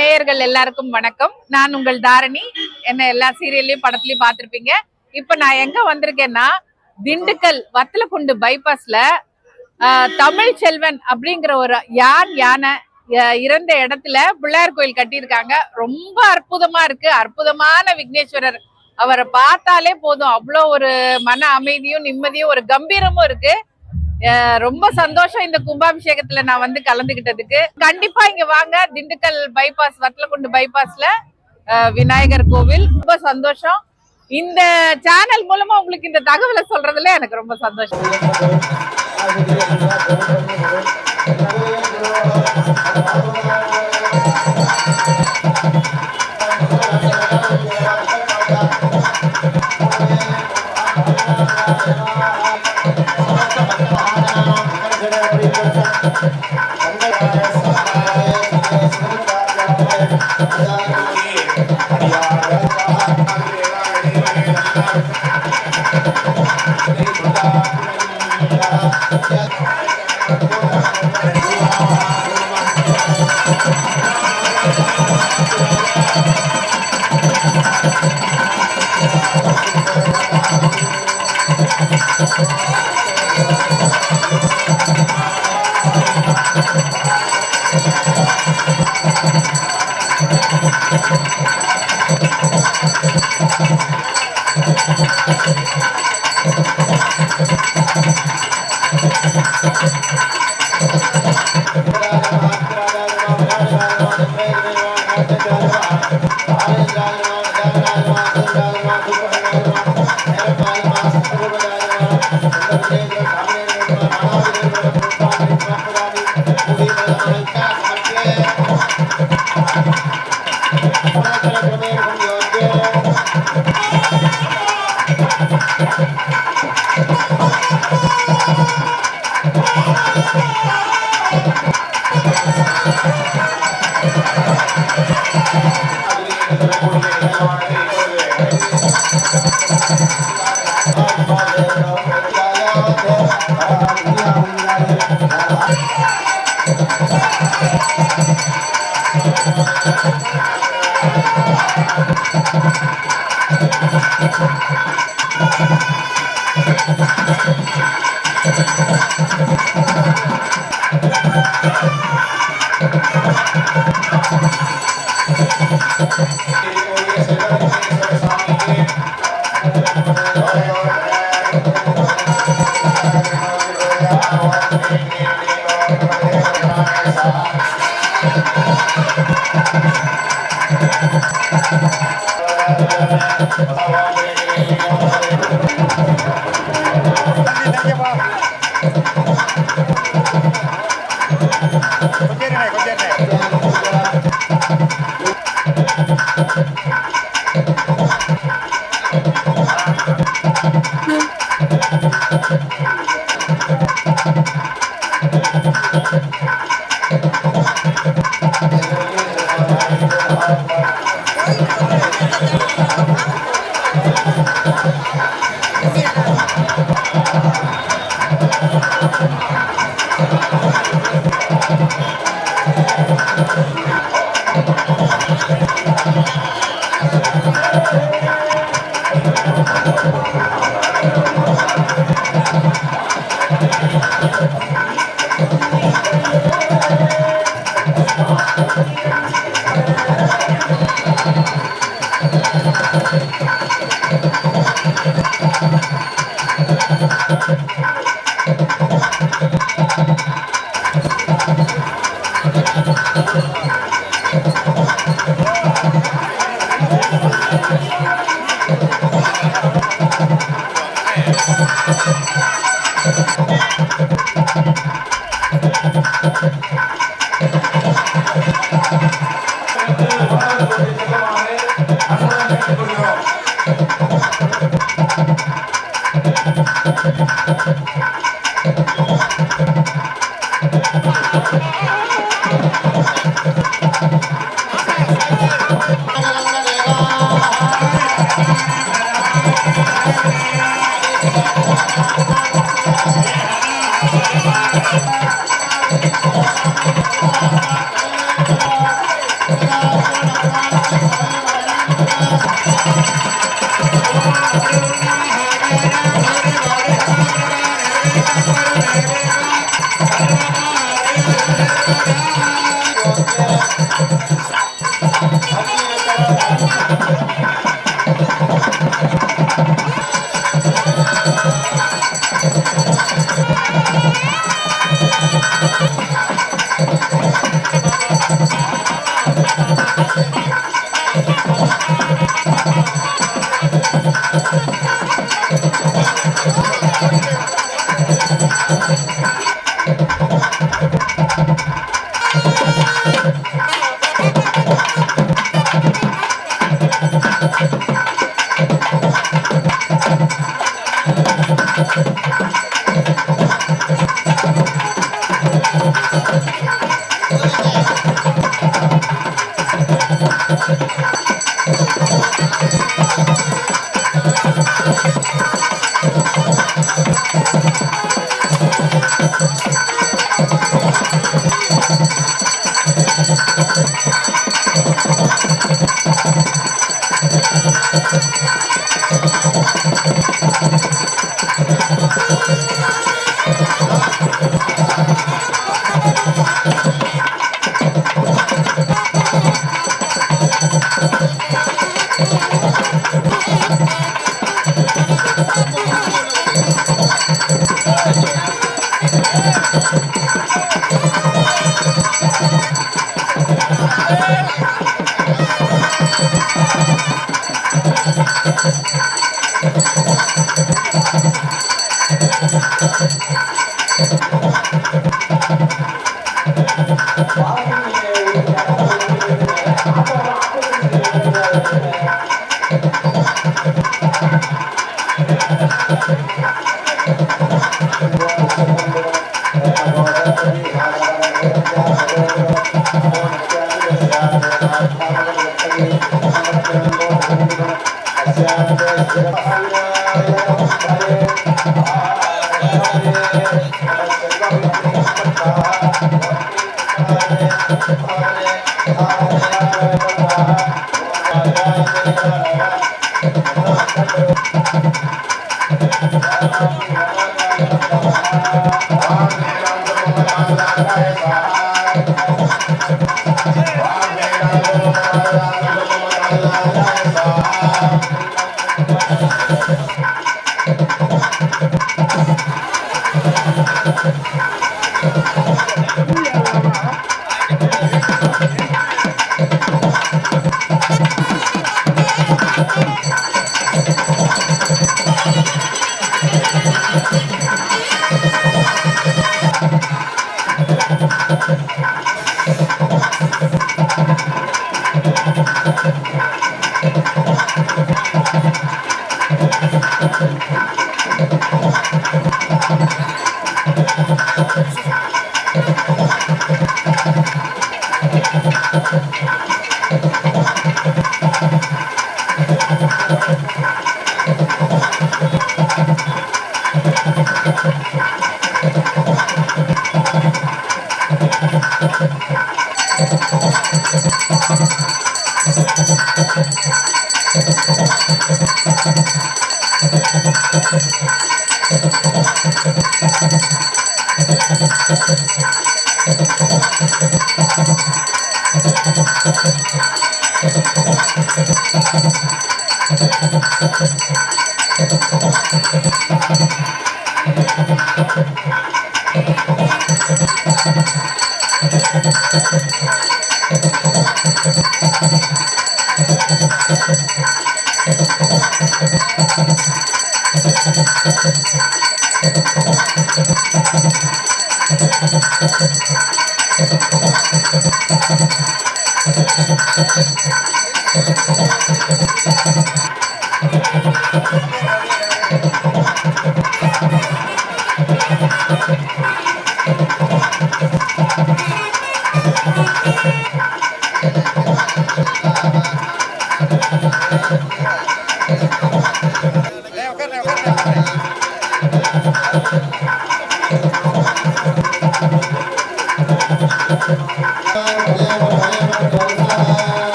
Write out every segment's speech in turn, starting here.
நேயர்கள் எல்லாருக்கும் வணக்கம். நான் உங்கள் தாரணி. என்ன எல்லா சீரியல்லையும் படத்துலயும் பார்த்திருப்பீங்க. இப்ப நான் எங்க வந்திருக்கேன்னா, திண்டுக்கல் வத்தலக்குண்டு பைபாஸ்ல தமிழ் செல்வன் அப்படிங்கிற ஒரு யானை இறந்த இடத்துல பிள்ளையார் கோயில் கட்டியிருக்காங்க. ரொம்ப அற்புதமா இருக்கு. அற்புதமான விக்னேஸ்வரர். அவரை பார்த்தாலே போதும், அவ்வளோ ஒரு மன அமைதியும் நிம்மதியும் ஒரு கம்பீரமும் இருக்கு. ரொம்ப சந்தோஷம் இந்த கும்பாபிஷேகத்துல நான் வந்து கலந்துகிட்டதுக்கு. கண்டிப்பா இங்க வாங்க. திண்டுக்கல் பைபாஸ், வத்தலக்குண்டு பைபாஸ்ல விநாயகர் கோவில். ரொம்ப சந்தோஷம். இந்த சேனல் மூலமா உங்களுக்கு இந்த தகவலை சொல்றதுல எனக்கு ரொம்ப சந்தோஷம்.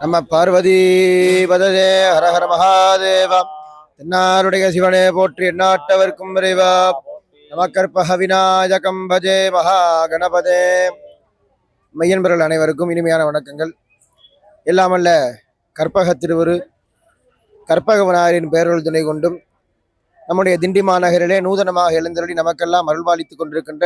நம்ம பார்வதி பததே ஹர ஹர மகாதேவா. தென்னாருடைய சிவனே போற்றி எந்நாட்டவர்க்கும் விரைவா. நமக்கற்பக விநாயகம் பஜே மகா கணபதே. மையன்பர்கள் அனைவருக்கும் இனிமையான வணக்கங்கள். எல்லாமல்ல கற்பக திருவுரு கற்பகவனாரின் பேரொருள் துணை கொண்டும் நம்முடைய திண்டி மாநகரிலே நூதனமாக எழுந்தருளி நமக்கெல்லாம் அருள்பாலித்துக் கொண்டிருக்கின்ற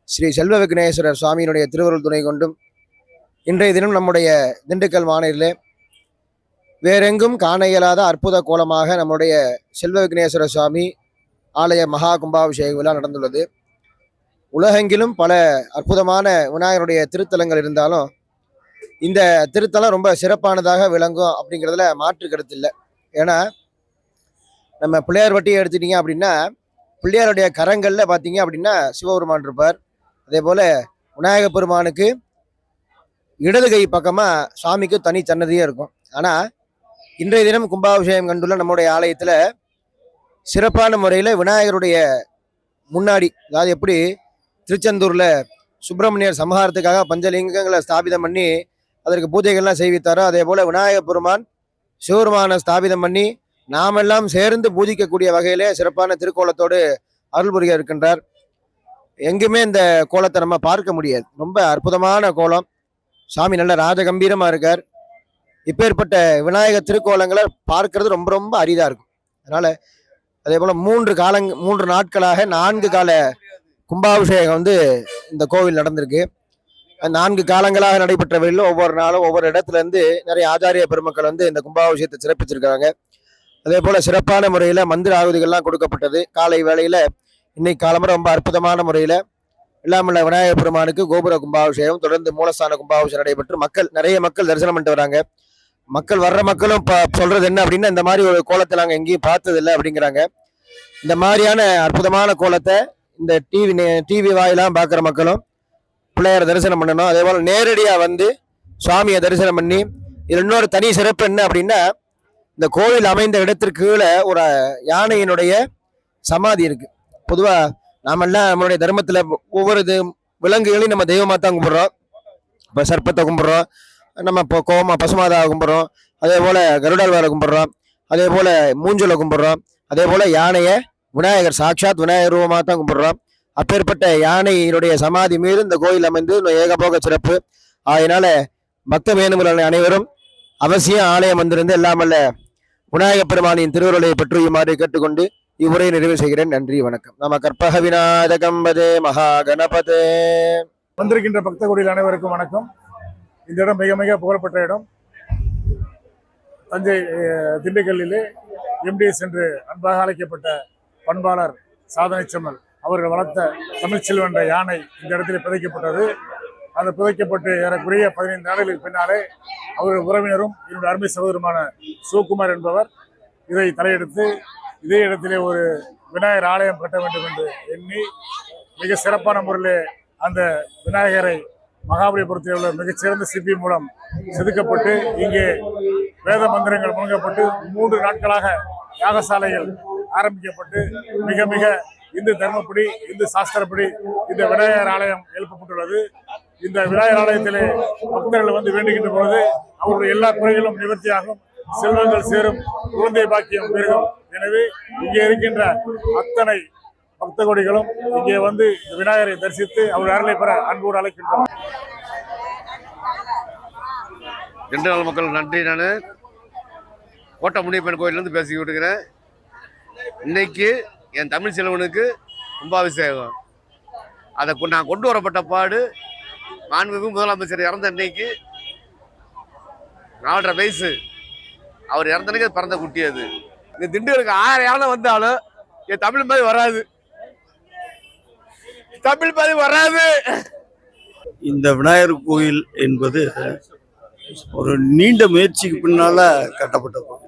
ஸ்ரீ செல்வ விக்னேஸ்வரர் சுவாமியினுடைய திருவருள் துணை கொண்டும் இன்றைய தினம் நம்முடைய திண்டுக்கல் மாநகரிலே வேறெங்கும் காண இயலாத அற்புத கோலமாக நம்முடைய செல்வ விக்னேஸ்வர சுவாமி ஆலய மகா கும்பாபிஷேக விழா நடந்துள்ளது. உலகெங்கிலும் பல அற்புதமான விநாயகருடைய திருத்தலங்கள் இருந்தாலும் இந்த திருத்தலம் ரொம்ப சிறப்பானதாக விளங்கும் அப்படிங்கிறதுல மாற்று கருத்து இல்லை. ஏன்னா நம்ம பிள்ளையார் வட்டியை எடுத்துட்டீங்க அப்படின்னா பிள்ளையாருடைய கரங்களில் பார்த்தீங்க அப்படின்னா சிவபெருமான் இருப்பார். அதே போல் விநாயக பெருமானுக்கு இடது கை பக்கமாக சுவாமிக்கு தனி சன்னதியே இருக்கும். ஆனால் இன்றைய தினம் கும்பாபிஷேகம் கண்டுள்ள நம்முடைய ஆலயத்தில் சிறப்பான முறையில் விநாயகருடைய முன்னாடி, அதாவது எப்படி திருச்செந்தூரில் சுப்பிரமணியர் சம்ஹாரத்துக்காக பஞ்சலிங்கங்களை ஸ்தாபிதம் பண்ணி அதற்கு பூஜைகள்லாம் செய்வித்தாரோ, அதே போல் விநாயக பெருமான் சிவபெருமானை ஸ்தாபிதம் பண்ணி நாமெல்லாம் சேர்ந்து பூஜிக்கக்கூடிய வகையிலே சிறப்பான திருக்கோலத்தோடு அருள் புரிய இருக்கின்றார். எங்குமே இந்த கோலத்தை நம்ம பார்க்க முடியாது. ரொம்ப அற்புதமான கோலம். சாமி நல்ல ராஜகம்பீரமாக இருக்கார். இப்பேற்பட்ட விநாயகர் திருக்கோலங்களை பார்க்கறது ரொம்ப ரொம்ப அரிதாக இருக்கும். அதனால் அதே போல் 3 நாட்களாக 4 கால கும்பாபிஷேகம் இந்த கோவில் நடந்திருக்கு. 4 காலங்களாக நடைபெற்ற வழியில் ஒவ்வொரு நாளும் ஒவ்வொரு இடத்துலேருந்து நிறைய ஆச்சாரிய பெருமக்கள் இந்த கும்பாபிஷேகத்தை சிறப்பிச்சிருக்காங்க. அதே போல் சிறப்பான முறையில் மந்திர ஆகுதிகள்லாம் கொடுக்கப்பட்டது. காலை வேளையில் இன்னைக்கு காலம்பரம் ரொம்ப அற்புதமான முறையில் இல்லாமல்ல விநாயகர் பெருமானுக்கு கோபுர கும்பாபிஷேகம், தொடர்ந்து மூலஸ்தான கும்பாபிஷேகம் நடைபெற்று நிறைய மக்கள் தரிசனம் பண்ணிட்டு வராங்க. வர்ற மக்களும் சொல்றது என்ன அப்படின்னா, இந்த மாதிரி ஒரு கோலத்தை நாங்கள் எங்கேயும் பார்த்ததில்லை அப்படிங்கிறாங்க. இந்த மாதிரியான அற்புதமான கோலத்தை இந்த டிவி வாயிலாம் பார்க்குற மக்களும் பிள்ளையார தரிசனம் பண்ணணும். அதே போல் நேரடியாக சுவாமியை தரிசனம் பண்ணி, இதில் இன்னொரு தனி சிறப்பு என்ன அப்படின்னா, இந்த கோவில் அமைந்த இடத்திற்கு கீழே ஒரு யானையினுடைய சமாதி இருக்கு. பொதுவாக நாமெல்லாம் நம்மளுடைய தர்மத்தில் ஒவ்வொரு விலங்குகளையும் நம்ம தெய்வமாக தான் கும்பிட்றோம். இப்போ சர்ப்பத்தை கும்பிட்றோம், நம்ம இப்போ பசுமாதாவை கும்பிட்றோம், அதே போல் கருடாழ்வாரை கும்பிட்றோம், அதே போல் மூஞ்சலை கும்பிட்றோம், அதே போல் யானையை விநாயகர் சாட்சாத் விநாயகர் ரூபமாக தான் கும்பிட்றோம். அப்பேற்பட்ட யானையினுடைய சமாதி மீது இந்த கோயில் அமைந்து ஏகபோக சிறப்பு. அதனால பக்த மேனுமர்கள் அனைவரும் அவசியம் ஆலயம் வந்திருந்து எல்லாமல்ல விநாயகப் பெருமானின் திருவருளை பெற்றுமாறு கேட்டுக்கொண்டு இவ்வுரை நிறைவு செய்கிறேன். நன்றி, வணக்கம். நம கற்பக விநாயகம் பஜே மகா கணபதே. வந்திருக்கின்ற பக்த கோடியில் அனைவருக்கும் வணக்கம். இந்த இடம் மிக மிக புகழப்பட்ட இடம். தஞ்சை திண்டுக்கல்லிலே எம்டிஎஸ் என்று அன்பாக அழைக்கப்பட்ட பண்பாளர் சாதனை செம்மல் அவர்கள் வளர்த்த தமிழ்ச்செல்வன் என்ற யானை இந்த இடத்தில் புதைக்கப்பட்டது. அந்த புதைக்கப்பட்டு ஏறக்குறைய 15 நாட்களுக்கு பின்னாலே அவர்கள் உறவினரும் என்னுடைய அருமை சகோதரமான சிவகுமார் என்பவர் இதை தலையெடுத்து இதே இடத்திலே ஒரு விநாயகர் ஆலயம் கட்ட வேண்டும் என்று எண்ணி மிக சிறப்பான முறையில் அந்த விநாயகரை மகாபலிபுரத்தில் உள்ள மிகச்சிறந்த சிற்பி மூலம் செதுக்கப்பட்டு இங்கே வேத மந்திரங்கள் முழங்கப்பட்டு 3 நாட்களாக யாகசாலைகள் ஆரம்பிக்கப்பட்டு மிக மிக இந்து தர்மப்படி இந்து சாஸ்திரப்படி இந்த விநாயகர் ஆலயம் எழுப்பப்பட்டுள்ளது. இந்த விநாயகர் ஆலயத்திலே பக்தர்கள் வேண்டுகின்ற பொழுது அவருடைய எல்லா குறைகளும் நிவர்த்தியாகும், செல்வங்கள் சேரும், குழந்தை பாக்கியம் பெருகும். எனவே இங்கே இருக்கின்ற அத்தனை பக்த கோடிகளும் இங்கே இந்த விநாயகரை தரிசித்து அவர் அருளை பெற அன்போடு அழைக்கின்றோம். திண்டுக்கல் மக்கள் நன்றி. நான் கோட்டை முனியப்பன் கோயிலிருந்து பேசிக்கிட்டு இருக்கிறேன். இன்னைக்கு என் தமிழ் செல்வனுக்கு கும்பாபிஷேகம். அதை நான் கொண்டு வரப்பட்ட பாடு மாண்புமிகு முதலமைச்சர் இறந்த அன்னைக்கு 4.5 வயசு அவர் இறந்தனைக்கு பிறந்த குட்டி. அது இந்த திண்டுக்கலுக்கு 1000 யானை வந்தாலும் என் தமிழ் மாதிரி வராது, தமிழ் மாதிரி வராது. இந்த விநாயகர் கோயில் என்பது ஒரு நீண்ட முயற்சிக்கு பின்னால கட்டப்பட்ட கோயில்.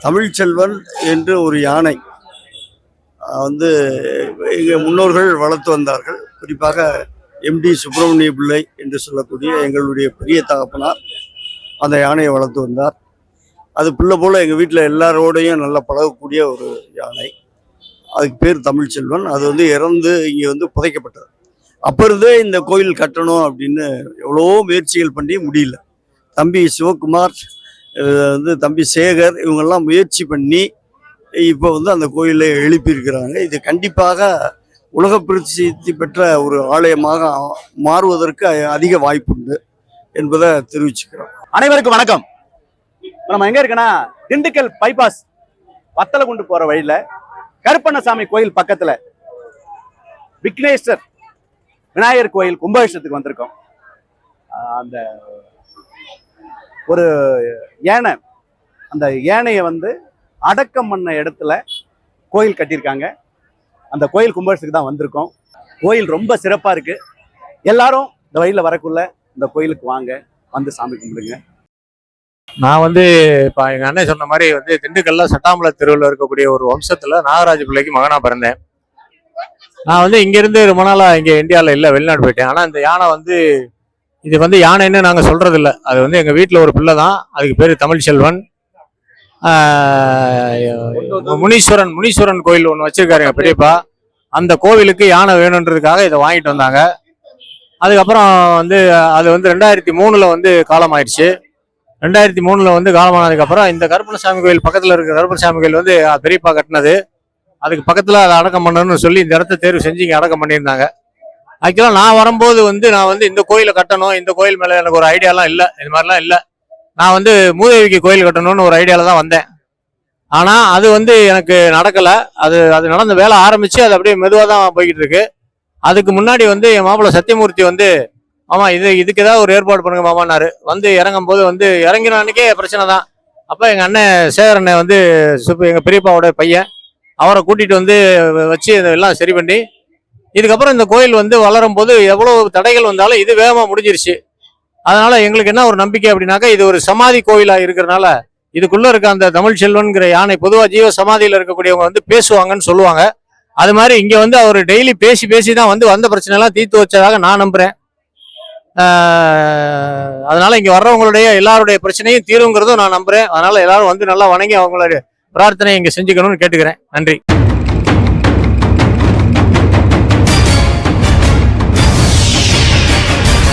தமிழ்ச்செல்வன் என்று ஒரு யானை, வந்து எங்கள் முன்னோர்கள் வளர்த்து வந்தார்கள். குறிப்பாக எம்டி சுப்பிரமணிய பிள்ளை என்று சொல்லக்கூடிய எங்களுடைய பெரிய தகப்பனார் அந்த யானையை வளர்த்து வந்தார். அது பிள்ளை போல் எங்கள் வீட்டில் எல்லாரோடையும் நல்லா பழகக்கூடிய ஒரு யானை. அதுக்கு பேர் தமிழ்ச்செல்வன். அது வந்து இறந்து இங்கே வந்து புதைக்கப்பட்டது. அப்போ இருந்தே இந்த கோயில் கட்டணும் அப்படின்னு எவ்வளோ முயற்சிகள் பண்ணி முடியல. தம்பி சிவகுமார், வந்து தம்பி சேகர், இவங்கெல்லாம் முயற்சி பண்ணி இப்போ வந்து அந்த கோயிலை எழுப்பியிருக்கிறாங்க. இது கண்டிப்பாக உலக பிரசித்தி பெற்ற ஒரு ஆலயமாக மாறுவதற்கு அதிக வாய்ப்புண்டு என்பதை தெரிவிச்சுக்கிறோம். அனைவருக்கும் வணக்கம். நம்ம எங்க இருக்கோன்னா திண்டுக்கல் பைபாஸ் வத்தலகுண்டு போற வழியில கருப்பண்ணசாமி கோயில் பக்கத்துல விக்னேஸ்வர் விநாயகர் கோயில் கும்பாபிஷேகத்துக்கு வந்திருக்கோம். அந்த ஒரு யானை, அந்த யானையை வந்து அடக்கம் பண்ண இடத்துல கோயில் கட்டியிருக்காங்க. அந்த கோயில் கும்பாபிஷேகத்துக்கு தான் வந்திருக்கோம். கோயில் ரொம்ப சிறப்பா இருக்கு. எல்லாரும் இந்த வழியில வரக்குள்ள இந்த கோயிலுக்கு வாங்க, வந்து சாமி கும்பிடுங்க. நான் வந்து இப்போ எங்கள் அண்ணன் சொன்ன மாதிரி வந்து திண்டுக்கல்ல சட்டாமலை தெருவில் இருக்கக்கூடிய ஒரு வம்சத்தில் நாகராஜ பிள்ளைக்கு மகனாக பிறந்தேன். நான் வந்து இங்கேருந்து ரொம்ப நாளாக இங்கே இந்தியாவில் இல்லை, வெளிநாடு போயிட்டேன். ஆனால் இந்த யானை வந்து இது வந்து யானைன்னு நாங்கள் சொல்கிறது இல்லை. அது வந்து எங்கள் வீட்டில் ஒரு பிள்ளை தான். அதுக்கு பேர் தமிழ்ச்செல்வன். முனீஸ்வரன் கோயில் ஒன்று வச்சிருக்காரு எங்கள் பெரியப்பா. அந்த கோவிலுக்கு யானை வேணுன்றதுக்காக இதை வாங்கிட்டு வந்தாங்க. அதுக்கப்புறம் வந்து அது வந்து 2003 வந்து காலமாயிடுச்சு. 2003 வந்து காலமானதுக்கப்புறம் இந்த கருப்பண்ணசாமி கோயில் பக்கத்தில் இருக்கிற கருப்பண்ணசாமி கோயில் வந்து பெரியப்பா கட்டினது. அதுக்கு பக்கத்தில் அதை அடக்கம் பண்ணணும்னு சொல்லி இந்த இடத்த தேர்வு செஞ்சு இங்கே அடக்கம் பண்ணியிருந்தாங்க. ஆக்சுவலாக நான் வரும்போது வந்து நான் வந்து இந்த கோயிலை கட்டணும், இந்த கோயில் மேலே எனக்கு ஒரு ஐடியாலாம் இல்லை, இது மாதிரிலாம் இல்லை. நான் வந்து மூதேவிக்கு கோயில் கட்டணும்னு ஒரு ஐடியாவில் தான் வந்தேன். ஆனால் அது வந்து எனக்கு நடக்கலை. அது நடந்த வேலை ஆரம்பித்து அது அப்படியே மெதுவாக தான் போய்கிட்டு இருக்கு. அதுக்கு முன்னாடி வந்து என் மாப்பிள்ளை சத்தியமூர்த்தி வந்து மாமா இதுக்கு ஏதாவது ஒரு ஏற்பாடு பண்ணுங்க மாமான்னாரு. வந்து இறங்கும் போது வந்து இறங்கின அன்னைக்கே பிரச்சனை தான். அப்போ எங்கள் அண்ணன் சேகர் அண்ணன் வந்து எங்கள் பெரியப்பாவோட பையன், அவரை கூட்டிகிட்டு வந்து வச்சு இதெல்லாம் சரி பண்ணி இதுக்கப்புறம் இந்த கோயில் வந்து வளரும் போது எவ்வளோ தடைகள் வந்தாலும் இது வேகமாக முடிஞ்சிருச்சு. அதனால எங்களுக்கு என்ன ஒரு நம்பிக்கை அப்படின்னாக்கா, இது ஒரு சமாதி கோயிலாக இருக்கிறனால இதுக்குள்ள இருக்க அந்த தமிழ்ச்செல்வன்கிற யானை பொதுவாக ஜீவ சமாதியில் இருக்கக்கூடியவங்க வந்து பேசுவாங்கன்னு சொல்லுவாங்க. அது மாதிரி இங்கே வந்து அவர் டெய்லி பேசி தான் வந்து வந்த பிரச்சனை எல்லாம் தீர்த்து வச்சதாக நான் நம்புறேன். அதனால இங்க வர்றவங்களுடைய எல்லாருடைய பிரச்சனையும் தீருங்கிறதும் நான் நம்புறேன். அதனால எல்லாரும் வந்து நல்லா வணங்கி அவங்களுடைய பிரார்த்தனை இங்க செஞ்சுக்கணும்னு கேட்டுக்கிறேன். நன்றி.